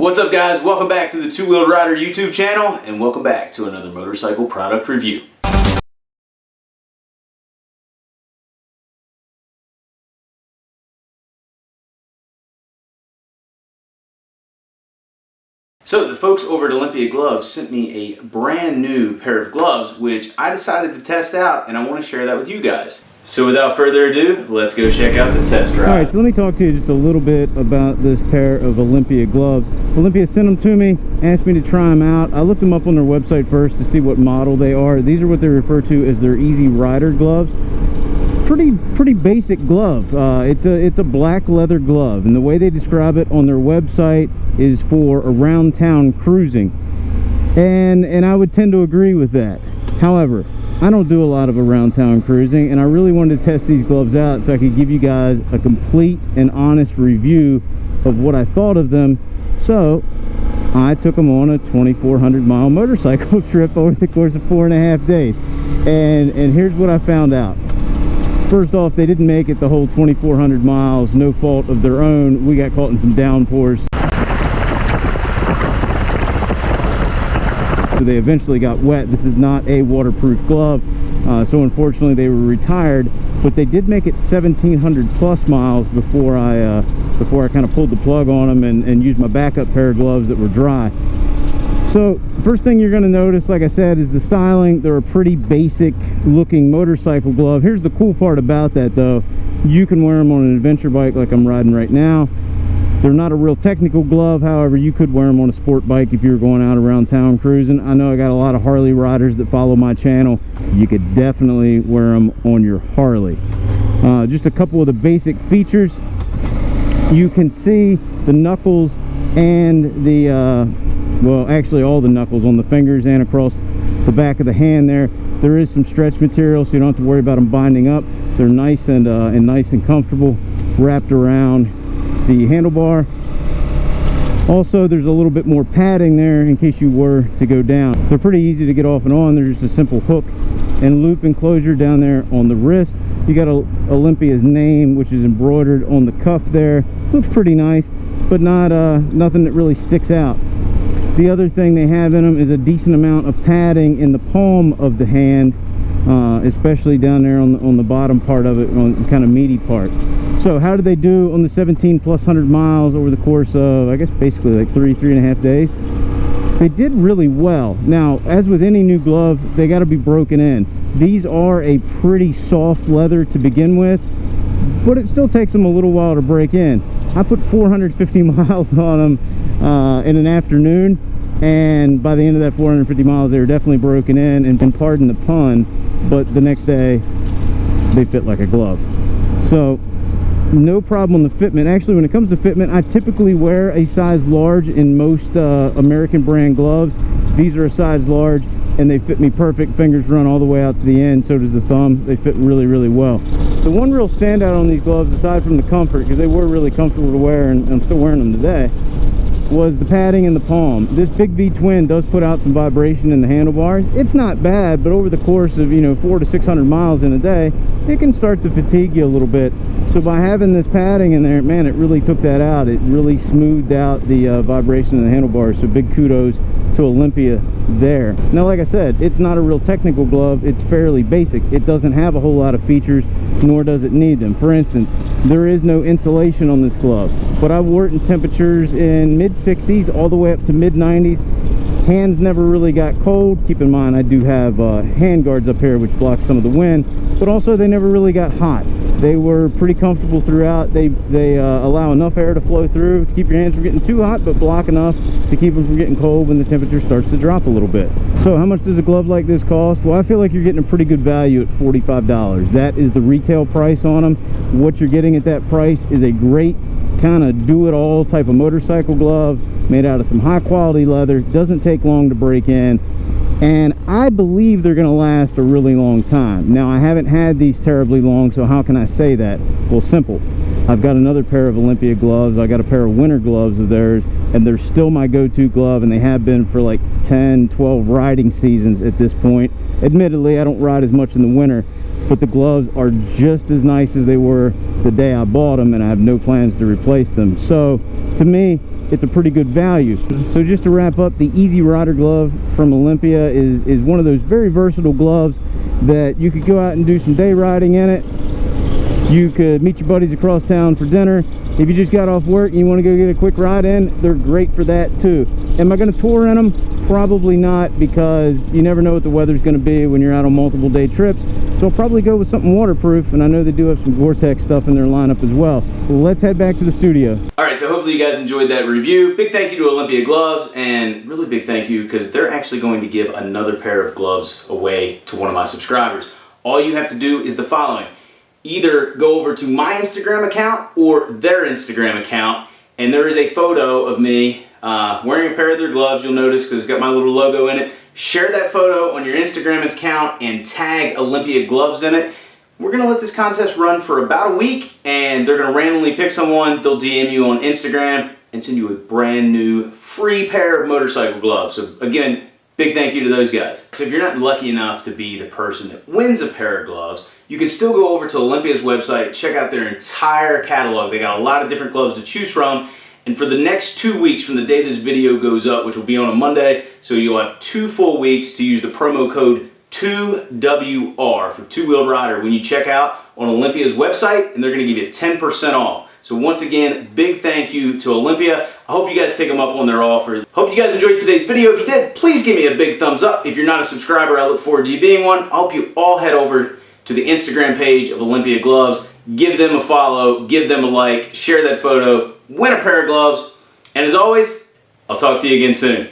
What's up, guys? Welcome back to the Two Wheeled Rider YouTube channel, and welcome back to another motorcycle product review. So the folks over at Olympia Gloves sent me a brand new pair of gloves, which I decided to test out, and I want to share that with you guys. So without further ado, let's go check out the test drive. Alright, so let me talk to you just a little bit about this pair of Olympia gloves. Olympia sent them to me, asked me to try them out. I looked them up on their website first to see what model they are. These are what they refer to as their Easy Rider gloves. Pretty basic glove. It's a black leather glove, and the way they describe it on their website is for around town cruising, and I would tend to agree with that. However, I don't do a lot of around town cruising, and I really wanted to test these gloves out so I could give you guys a complete and honest review of what I thought of them. So I took them on a 2,400 mile motorcycle trip over the course of 4.5 days, and here's what I found out. First off, they didn't make it the whole 2,400 miles, no fault of their own. We got caught in some downpours. So they eventually got wet. This is not a waterproof glove, so unfortunately they were retired. But they did make it 1,700 plus miles before I kind of pulled the plug on them and used my backup pair of gloves that were dry. So first thing you're going to notice, like I said, is the styling. They're a pretty basic looking motorcycle glove. Here's the cool part about that, though. You can wear them on an adventure bike like I'm riding right now. They're not a real technical glove. However, you could wear them on a sport bike if you're going out around town cruising. I know I got a lot of Harley riders that follow my channel. You could definitely wear them on your Harley. Just a couple of the basic features. You can see the knuckles and the well, actually all the knuckles on the fingers and across the back of the hand there. There is some stretch material, so you don't have to worry about them binding up. They're nice and nice and comfortable wrapped around the handlebar. Also, there's a little bit more padding there in case you were to go down. They're pretty easy to get off and on. They're just a simple hook and loop enclosure down there on the wrist. You got Olympia's name, which is embroidered on the cuff there. Looks pretty nice, but not nothing that really sticks out. The other thing they have in them is a decent amount of padding in the palm of the hand, especially down there on the bottom part of it, on the kind of meaty part. So how did they do on the 1,700+ miles over the course of, I guess, basically like 3.5 days? They did really well. Now, as with any new glove, they got to be broken in. These are a pretty soft leather to begin with, but it still takes them a little while to break in. I put 450 miles on them in an afternoon, and by the end of that 450 miles, they were definitely broken in, and pardon the pun, but the next day, they fit like a glove. So, no problem on the fitment. Actually, when it comes to fitment, I typically wear a size large in most American brand gloves. These are a size large, and they fit me perfect. Fingers run all the way out to the end, so does the thumb. They fit really, really well. The one real standout on these gloves, aside from the comfort, because they were really comfortable to wear, and I'm still wearing them today, was the padding in the palm. This Big V Twin does put out some vibration in the handlebars. It's not bad, but over the course of 400 to 600 miles in a day, it can start to fatigue you a little bit. So by having this padding in there, man, it really took that out. It really smoothed out the vibration in the handlebars. So big kudos to Olympia there. Now, like I said, it's not a real technical glove. It's fairly basic. It doesn't have a whole lot of features, nor does it need them. For instance, there is no insulation on this glove, but I wore it in temperatures in mid-60s all the way up to mid-90s. Hands never really got cold. Keep in mind, I do have hand guards up here which block some of the wind, but also they never really got hot. They were pretty comfortable throughout. They allow enough air to flow through to keep your hands from getting too hot, but block enough to keep them from getting cold when the temperature starts to drop a little bit. So how much does a glove like this cost? Well, I feel like you're getting a pretty good value at $45. That is the retail price on them. What you're getting at that price is a great kind of do-it-all type of motorcycle glove made out of some high-quality leather. Doesn't take long to break in, and I believe they're going to last a really long time. Now, I haven't had these terribly long, so how can I say that? Well, simple. I've got another pair of Olympia gloves. I got a pair of winter gloves of theirs, and they're still my go-to glove, and they have been for like 10, 12 riding seasons at this point. Admittedly, I don't ride as much in the winter, but the gloves are just as nice as they were the day I bought them, and I have no plans to replace them. So to me, it's a pretty good value. So just to wrap up, the Easy Rider glove from Olympia is one of those very versatile gloves that you could go out and do some day riding in it. You could meet your buddies across town for dinner. If you just got off work and you want to go get a quick ride in, they're great for that too. Am I going to tour in them? Probably not, because you never know what the weather's going to be when you're out on multiple day trips. So I'll probably go with something waterproof, and I know they do have some Gore-Tex stuff in their lineup as well. Let's head back to the studio. All right, so hopefully you guys enjoyed that review. Big thank you to Olympia Gloves, and really big thank you because they're actually going to give another pair of gloves away to one of my subscribers. All you have to do is the following. Either go over to my Instagram account or their Instagram account, and there is a photo of me wearing a pair of their gloves. You'll notice because it's got my little logo in it. Share that photo on your Instagram account and tag Olympia Gloves in it. We're going to let this contest run for about a week, and they're going to randomly pick someone. They'll DM you on Instagram and send you a brand new free pair of motorcycle gloves. So again, big thank you to those guys. So if you're not lucky enough to be the person that wins a pair of gloves, you can still go over to Olympia's website, check out their entire catalog. They got a lot of different gloves to choose from. And for the next 2 weeks from the day this video goes up, which will be on a Monday, so you'll have 2 full weeks to use the promo code 2WR for two-wheeled rider when you check out on Olympia's website, and they're going to give you 10% off. So once again, big thank you to Olympia. I hope you guys take them up on their offer. Hope you guys enjoyed today's video. If you did, please give me a big thumbs up. If you're not a subscriber, I look forward to you being one. I hope you all head over to the Instagram page of Olympia Gloves. Give them a follow, give them a like, share that photo, win a pair of gloves. And as always, I'll talk to you again soon.